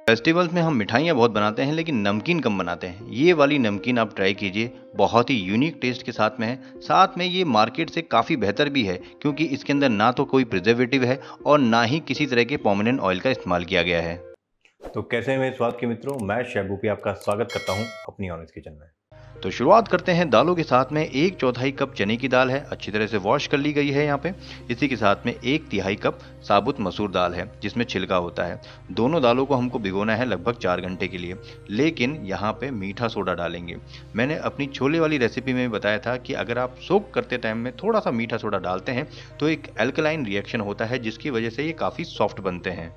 Festivals में हम मिठाइयाँ बहुत बनाते हैं लेकिन नमकीन कम बनाते हैं। ये वाली नमकीन आप ट्राई कीजिए, बहुत ही यूनिक टेस्ट के साथ में है। साथ में ये मार्केट से काफ़ी बेहतर भी है क्योंकि इसके अंदर ना तो कोई प्रिजर्वेटिव है और ना ही किसी तरह के परमानेंट ऑयल का इस्तेमाल किया गया है। तो कैसे हैं मेरे स्वाद के मित्रों, मैं शेफ भूपी आपका स्वागत करता हूं अपनी ऑनेस्ट किचन में। तो शुरुआत करते हैं दालों के साथ में। 1/4 कप चने की दाल है, अच्छी तरह से वॉश कर ली गई है यहाँ पे। इसी के साथ में 1/3 कप साबुत मसूर दाल है जिसमें छिलका होता है। दोनों दालों को हमको भिगोना है लगभग 4 घंटे के लिए, लेकिन यहाँ पे मीठा सोडा डालेंगे। मैंने अपनी छोले वाली रेसिपी में बताया था कि अगर आप सोक करते टाइम में थोड़ा सा मीठा सोडा डालते हैं तो एक एल्कलाइन रिएक्शन होता है जिसकी वजह से ये काफ़ी सॉफ्ट बनते हैं।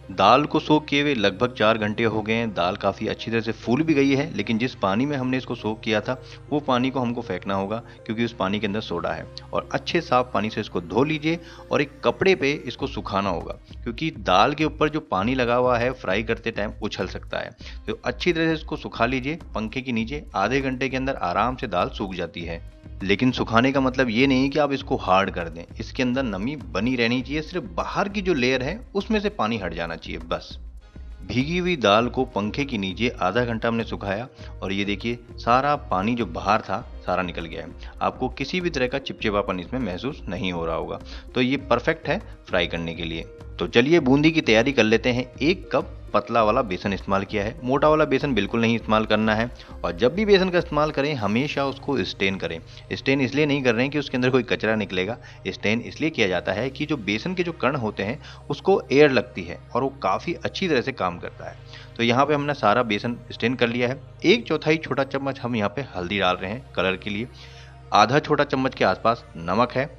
दाल को सोक किए हुए लगभग 4 घंटे हो गए हैं। दाल काफ़ी अच्छी तरह से फूल भी गई है, लेकिन जिस पानी में हमने इसको सोक किया था वो पानी को हमको फेंकना होगा क्योंकि उस पानी के अंदर सोडा है। और अच्छे साफ पानी से इसको धो लीजिए और एक कपड़े पे इसको सुखाना होगा क्योंकि दाल के ऊपर जो पानी लगा हुआ है फ्राई करते टाइम उछल सकता है। तो अच्छी तरह से इसको सुखा लीजिए पंखे के नीचे। आधे घंटे के अंदर आराम से दाल सूख जाती है। लेकिन सुखाने का मतलब ये नहीं कि आप इसको हार्ड कर दें। इसके अंदर नमी बनी रहनी चाहिए, सिर्फ बाहर की जो लेयर है उसमें से पानी हट जाना चाहिए बस। भीगी हुई दाल को पंखे के नीचे आधा घंटा हमने सुखाया और ये देखिए सारा पानी जो बाहर था सारा निकल गया है। आपको किसी भी तरह का चिपचिपापन इसमें महसूस नहीं हो रहा होगा। तो ये परफेक्ट है फ्राई करने के लिए। तो चलिए बूंदी की तैयारी कर लेते हैं। 1 कप पतला वाला बेसन इस्तेमाल किया है, मोटा वाला बेसन बिल्कुल नहीं इस्तेमाल करना है। और जब भी बेसन का इस्तेमाल करें हमेशा उसको स्टेन करें। स्टेन इसलिए नहीं कर रहे हैं कि उसके अंदर कोई कचरा निकलेगा। स्टेन इसलिए किया जाता है कि जो बेसन के जो कण होते हैं उसको एयर लगती है और वो काफ़ी अच्छी तरह से काम करता है। तो यहाँ पे हमने सारा बेसन स्टेन कर लिया है। 1/4 छोटा चम्मच हम यहाँ पे हल्दी डाल रहे हैं कलर के लिए। आधा छोटा चम्मच के आसपास नमक है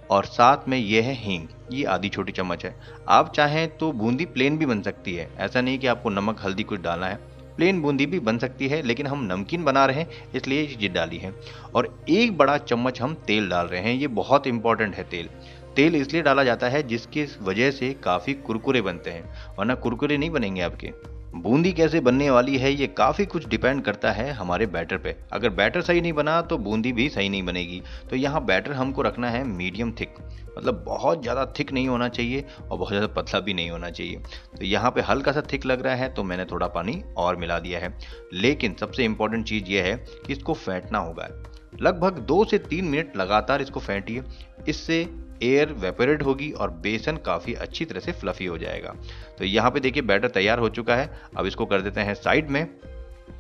और साथ में ये है हींग, ये आधी छोटी चम्मच है। आप चाहें तो बूंदी प्लेन भी बन सकती है, ऐसा नहीं कि आपको नमक हल्दी कुछ डालना है। प्लेन बूंदी भी बन सकती है, लेकिन हम नमकीन बना रहे हैं इसलिए ये चीज़ डाली है। और 1 बड़ा चम्मच हम तेल डाल रहे हैं। ये बहुत इंपॉर्टेंट है तेल। तेल इसलिए डाला जाता है जिसकी वजह से काफ़ी कुरकुरे बनते हैं, वरना कुरकुरे नहीं बनेंगे आपके। बूंदी कैसे बनने वाली है ये काफ़ी कुछ डिपेंड करता है हमारे बैटर पे। अगर बैटर सही नहीं बना तो बूंदी भी सही नहीं बनेगी। तो यहाँ बैटर हमको रखना है मीडियम थिक, मतलब बहुत ज़्यादा थिक नहीं होना चाहिए और बहुत ज़्यादा पतला भी नहीं होना चाहिए। तो यहाँ पे हल्का सा थिक लग रहा है तो मैंने थोड़ा पानी और मिला दिया है। लेकिन सबसे इम्पोर्टेंट चीज़ ये है कि इसको फेंटना होगा। लगभग 2 से 3 मिनट लगातार इसको फेंटिए। इससे एयर वेपोरेट होगी और बेसन काफ़ी अच्छी तरह से फ्लफी हो जाएगा। तो यहाँ पे देखिए बैटर तैयार हो चुका है। अब इसको कर देते हैं साइड में।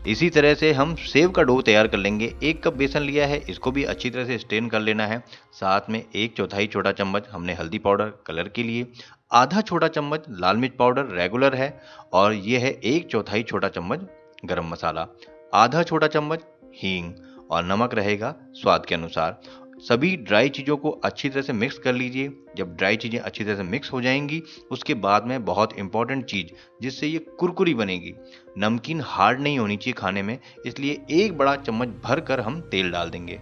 इसी तरह से हम सेव का डो तैयार कर लेंगे। 1 कप बेसन लिया है, इसको भी अच्छी तरह से स्टेन कर लेना है। साथ में 1/4 छोटा चम्मच हमने हल्दी पाउडर कलर के लिए, आधा छोटा चम्मच लाल मिर्च पाउडर रेगुलर है, और ये है 1/4 छोटा चम्मच गरम मसाला, आधा छोटा चम्मच हींग और नमक रहेगा स्वाद के अनुसार। सभी ड्राई चीज़ों को अच्छी तरह से मिक्स कर लीजिए। जब ड्राई चीज़ें अच्छी तरह से मिक्स हो जाएंगी उसके बाद में बहुत इंपॉर्टेंट चीज़ जिससे ये कुरकुरी बनेगी, नमकीन हार्ड नहीं होनी चाहिए खाने में, इसलिए 1 बड़ा चम्मच भर कर हम तेल डाल देंगे।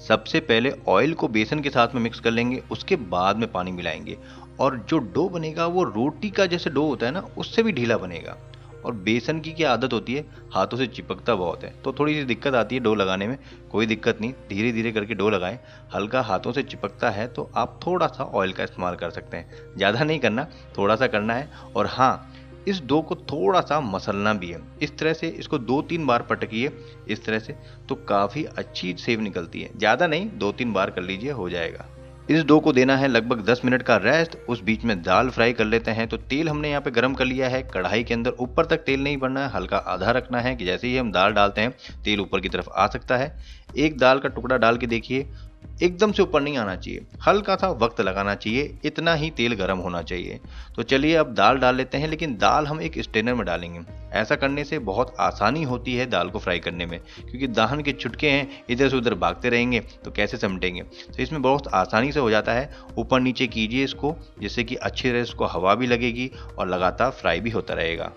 सबसे पहले ऑयल को बेसन के साथ में मिक्स कर लेंगे, उसके बाद में पानी मिलाएंगे और जो डो बनेगा वो रोटी का जैसे डो होता है ना उससे भी ढीला बनेगा। और बेसन की क्या आदत होती है, हाथों से चिपकता बहुत है तो थोड़ी सी दिक्कत आती है डो लगाने में। कोई दिक्कत नहीं, धीरे धीरे करके डो लगाएं। हल्का हाथों से चिपकता है तो आप थोड़ा सा ऑयल का इस्तेमाल कर सकते हैं, ज़्यादा नहीं करना, थोड़ा सा करना है। और हाँ, इस डो को थोड़ा सा मसलना भी है। इस तरह से इसको 2-3 बार पटकिए इस तरह से, तो काफ़ी अच्छी सेव निकलती है। ज़्यादा नहीं, 2-3 बार कर लीजिए, हो जाएगा। इस डो को देना है लगभग 10 मिनट का रेस्ट। उस बीच में दाल फ्राई कर लेते हैं। तो तेल हमने यहाँ पे गरम कर लिया है। कढ़ाई के अंदर ऊपर तक तेल नहीं बढ़ना है, हल्का आधा रखना है कि जैसे ही हम दाल डालते हैं तेल ऊपर की तरफ आ सकता है। एक दाल का टुकड़ा डाल के देखिए, एकदम से ऊपर नहीं आना चाहिए, हल्का सा वक्त लगाना चाहिए, इतना ही तेल गर्म होना चाहिए। तो चलिए अब दाल डाल लेते हैं, लेकिन दाल हम एक स्ट्रेनर में डालेंगे। ऐसा करने से बहुत आसानी होती है दाल को फ्राई करने में, क्योंकि दाल के छुटके हैं, इधर से उधर भागते रहेंगे तो कैसे समेटेंगे। तो इसमें बहुत आसानी से हो जाता है। ऊपर नीचे कीजिए इसको, जिससे कि अच्छी तरह इसको हवा भी लगेगी और लगातार फ्राई भी होता रहेगा।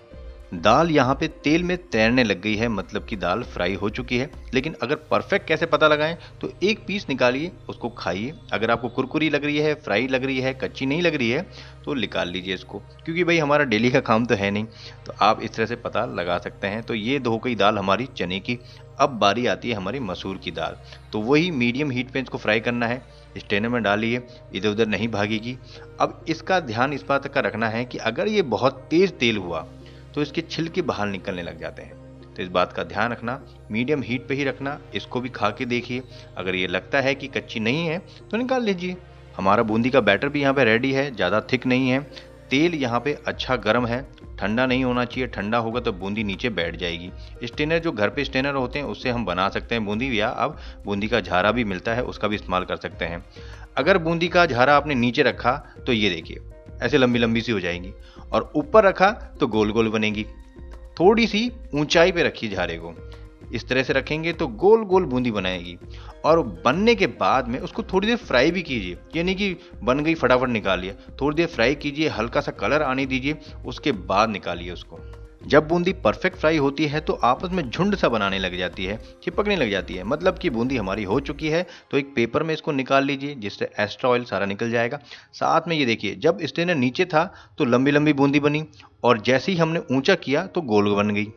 दाल यहाँ पे तेल में तैरने लग गई है, मतलब कि दाल फ्राई हो चुकी है। लेकिन अगर परफेक्ट कैसे पता लगाएं, तो एक पीस निकालिए, उसको खाइए। अगर आपको कुरकुरी लग रही है, फ्राई लग रही है, कच्ची नहीं लग रही है, तो निकाल लीजिए इसको, क्योंकि भाई हमारा डेली का काम तो है नहीं। तो आप इस तरह से पता लगा सकते हैं। तो ये धो गई दाल हमारी चने की। अब बारी आती है हमारी मसूर की दाल। तो वही मीडियम हीट पे इसको फ्राई करना है। स्ट्रेनर में डालिए, इधर उधर नहीं भागेगी। अब इसका ध्यान इस बात का रखना है कि अगर ये बहुत तेज तेल हुआ तो इसके छिलके बाहर निकलने लग जाते हैं। तो इस बात का ध्यान रखना, मीडियम हीट पे ही रखना। इसको भी खा के देखिए, अगर ये लगता है कि कच्ची नहीं है तो निकाल लीजिए। हमारा बूंदी का बैटर भी यहाँ पे रेडी है, ज़्यादा थिक नहीं है। तेल यहाँ पे अच्छा गर्म है, ठंडा नहीं होना चाहिए। ठंडा होगा तो बूंदी नीचे बैठ जाएगी। स्टेनर जो घर पे स्टेनर होते हैं उससे हम बना सकते हैं बूंदी, या अब बूंदी का झारा भी मिलता है उसका भी इस्तेमाल कर सकते हैं। अगर बूंदी का झारा आपने नीचे रखा तो ये देखिए ऐसे लंबी लंबी सी हो जाएंगी, और ऊपर रखा तो गोल गोल बनेगी। थोड़ी सी ऊंचाई पे रखिए झारे को, इस तरह से रखेंगे तो गोल गोल बूंदी बनाएगी। और बनने के बाद में उसको थोड़ी देर फ्राई भी कीजिए, ये नहीं कि बन गई फटाफट निकालिए। थोड़ी देर फ्राई कीजिए, हल्का सा कलर आने दीजिए, उसके बाद निकालिए उसको। जब बूंदी परफेक्ट फ्राई होती है तो आपस में झुंड सा बनाने लग जाती है, चिपकने लग जाती है, मतलब कि बूंदी हमारी हो चुकी है। तो एक पेपर में इसको निकाल लीजिए जिससे एक्स्ट्रा ऑयल सारा निकल जाएगा। साथ में ये देखिए, जब स्टेनर नीचे था तो लंबी लंबी बूंदी बनी, और जैसे ही हमने ऊंचा किया तो गोल बन गई।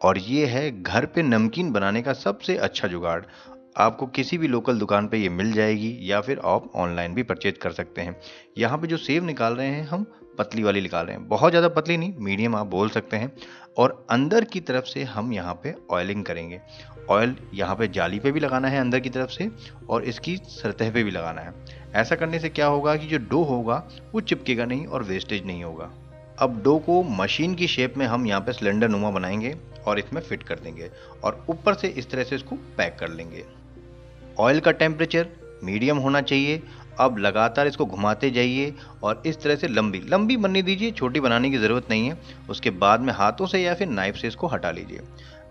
और ये है घर पे नमकीन बनाने का सबसे अच्छा जुगाड़। आपको किसी भी लोकल दुकान पे ये मिल जाएगी, या फिर आप ऑनलाइन भी परचेज कर सकते हैं। यहाँ पे जो सेव निकाल रहे हैं हम पतली वाली निकाल रहे हैं, बहुत ज़्यादा पतली नहीं, मीडियम आप बोल सकते हैं। और अंदर की तरफ से हम यहाँ पे ऑयलिंग करेंगे। ऑयल यहाँ पे जाली पे भी लगाना है अंदर की तरफ से, और इसकी सतह पे भी लगाना है। ऐसा करने से क्या होगा कि जो डो होगा वो चिपकेगा नहीं और वेस्टेज नहीं होगा। अब डो को मशीन की शेप में हम यहाँ पे सिलेंडर नुमा बनाएंगे और इसमें फिट कर देंगे, और ऊपर से इस तरह से इसको पैक कर लेंगे। ऑयल का टेम्परेचर मीडियम होना चाहिए। अब लगातार इसको घुमाते जाइए और इस तरह से लंबी लंबी बनने दीजिए, छोटी बनाने की ज़रूरत नहीं है। उसके बाद में हाथों से या फिर नाइफ से इसको हटा लीजिए।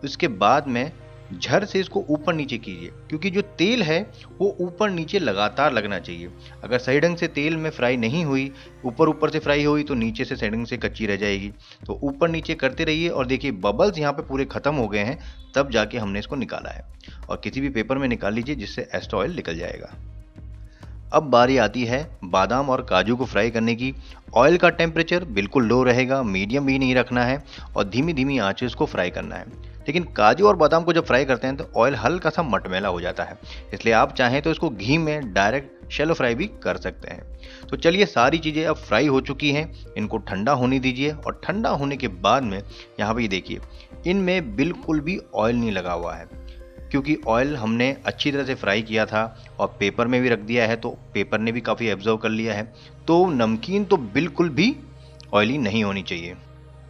उसके बाद में झर से इसको ऊपर नीचे कीजिए, क्योंकि जो तेल है वो ऊपर नीचे लगातार लगना चाहिए। अगर सही ढंग से तेल में फ्राई नहीं हुई, ऊपर ऊपर से फ्राई हुई, तो नीचे से सही ढंग से कच्ची रह जाएगी। तो ऊपर नीचे करते रहिए, और देखिए बबल्स यहाँ पे पूरे खत्म हो गए हैं, तब जाके हमने इसको निकाला है। और किसी भी पेपर में निकाल लीजिए जिससे एक्स्ट्रा ऑयल निकल जाएगा। अब बारी आती है बादाम और काजू को फ्राई करने की। ऑयल का टेम्परेचर बिल्कुल लो रहेगा, मीडियम भी नहीं रखना है, और धीमी धीमी आंच से इसको फ्राई करना है। लेकिन काजू और बादाम को जब फ्राई करते हैं तो ऑयल हल्का सा मटमैला हो जाता है, इसलिए आप चाहें तो इसको घी में डायरेक्ट शैलो फ्राई भी कर सकते हैं। तो चलिए, सारी चीज़ें अब फ्राई हो चुकी हैं, इनको ठंडा होने दीजिए। और ठंडा होने के बाद में यहाँ पर ये देखिए, इनमें बिल्कुल भी ऑयल नहीं लगा हुआ है, क्योंकि ऑयल हमने अच्छी तरह से फ्राई किया था और पेपर में भी रख दिया है, तो पेपर ने भी काफ़ी एब्जॉर्व कर लिया है। तो नमकीन तो बिल्कुल भी ऑयली नहीं होनी चाहिए।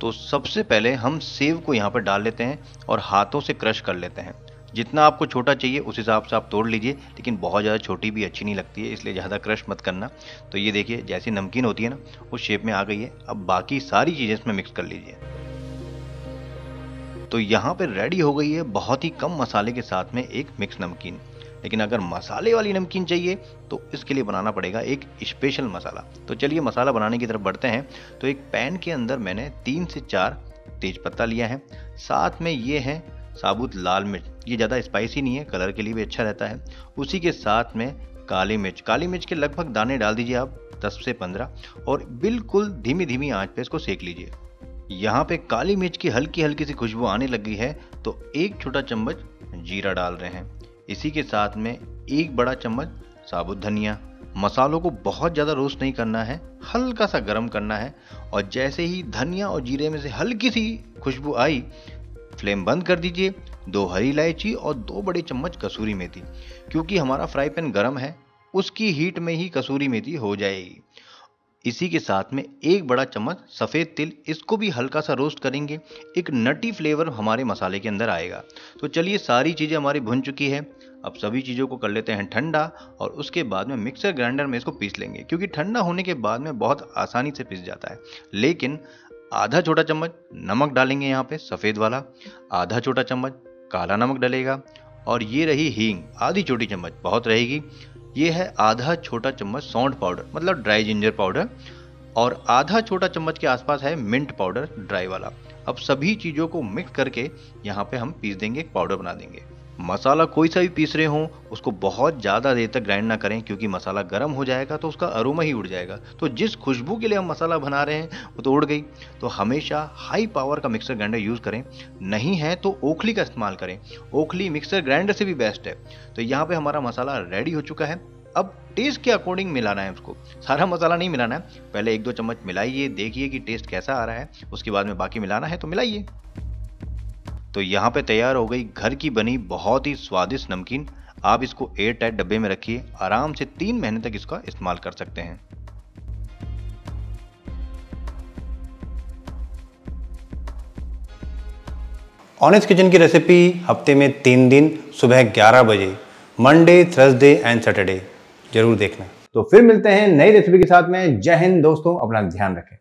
तो सबसे पहले हम सेव को यहाँ पर डाल लेते हैं और हाथों से क्रश कर लेते हैं। जितना आपको छोटा चाहिए उस हिसाब से आप तोड़ लीजिए, लेकिन बहुत ज़्यादा छोटी भी अच्छी नहीं लगती है, इसलिए ज़्यादा क्रश मत करना। तो ये देखिए, जैसी नमकीन होती है ना, उस शेप में आ गई है। अब बाकी सारी चीज़ें इसमें मिक्स कर लीजिए। तो यहाँ पे रेडी हो गई है बहुत ही कम मसाले के साथ में एक मिक्स नमकीन। लेकिन अगर मसाले वाली नमकीन चाहिए तो इसके लिए बनाना पड़ेगा एक स्पेशल मसाला। तो चलिए मसाला बनाने की तरफ बढ़ते हैं। तो एक पैन के अंदर मैंने 3 से 4 तेज पत्ता लिया है। साथ में ये है साबुत लाल मिर्च, ये ज़्यादा स्पाइसी नहीं है, कलर के लिए भी अच्छा रहता है। उसी के साथ में काली मिर्च के लगभग दाने डाल दीजिए आप 10 से 15, और बिल्कुल धीमी धीमी आंच पे इसको सेक लीजिए। यहाँ पे काली मिर्च की हल्की हल्की सी खुशबू आने लगी है, तो 1 छोटा चम्मच जीरा डाल रहे हैं। इसी के साथ में 1 बड़ा चम्मच साबुत धनिया। मसालों को बहुत ज़्यादा रोस्ट नहीं करना है, हल्का सा गर्म करना है। और जैसे ही धनिया और जीरे में से हल्की सी खुशबू आई, फ्लेम बंद कर दीजिए। 2 हरी इलायची और 2 बड़े चम्मच कसूरी मेथी, क्योंकि हमारा फ्राई पैन गर्म है, उसकी हीट में ही कसूरी मेथी हो जाएगी। इसी के साथ में 1 बड़ा चम्मच सफ़ेद तिल, इसको भी हल्का सा रोस्ट करेंगे, एक नटी फ्लेवर हमारे मसाले के अंदर आएगा। तो चलिए, सारी चीज़ें हमारी भुन चुकी है। अब सभी चीज़ों को कर लेते हैं ठंडा, और उसके बाद में मिक्सर ग्राइंडर में इसको पीस लेंगे, क्योंकि ठंडा होने के बाद में बहुत आसानी से पिस जाता है। लेकिन आधा छोटा चम्मच नमक डालेंगे यहाँ पे, सफ़ेद वाला। आधा छोटा चम्मच काला नमक डलेगा। और ये रही हींग, आधी छोटी चम्मच, बहुत रहेगी। ये है आधा छोटा चम्मच सौंठ पाउडर, मतलब ड्राई जिंजर पाउडर। और आधा छोटा चम्मच के आसपास है मिंट पाउडर, ड्राई वाला। अब सभी चीज़ों को मिक्स करके यहाँ पे हम पीस देंगे, एक पाउडर बना देंगे। मसाला कोई सा भी पीस रहे हो उसको बहुत ज़्यादा देर तक ग्राइंड ना करें, क्योंकि मसाला गर्म हो जाएगा तो उसका अरोमा ही उड़ जाएगा। तो जिस खुशबू के लिए हम मसाला बना रहे हैं वो तो उड़ गई। तो हमेशा हाई पावर का मिक्सर ग्राइंडर यूज़ करें, नहीं है तो ओखली का इस्तेमाल करें। ओखली मिक्सर ग्राइंडर से भी बेस्ट है। तो यहाँ पे हमारा मसाला रेडी हो चुका है। अब टेस्ट के अकॉर्डिंग मिलाना है उसको, सारा मसाला नहीं मिलाना है। पहले 1-2 चम्मच मिलाइए, देखिए कि टेस्ट कैसा आ रहा है, उसके बाद में बाकी मिलाना है तो मिलाइए। तो यहाँ पे तैयार हो गई घर की बनी बहुत ही स्वादिष्ट नमकीन। आप इसको एयर टाइट डब्बे में रखिए, आराम से 3 महीने तक इसका इस्तेमाल कर सकते हैं। ऑनेस्ट किचन की रेसिपी हफ्ते में 3 दिन सुबह 11 बजे, मंडे, थर्सडे एंड सैटरडे जरूर देखना। तो फिर मिलते हैं नई रेसिपी के साथ में। जय हिंद दोस्तों, अपना ध्यान रखें।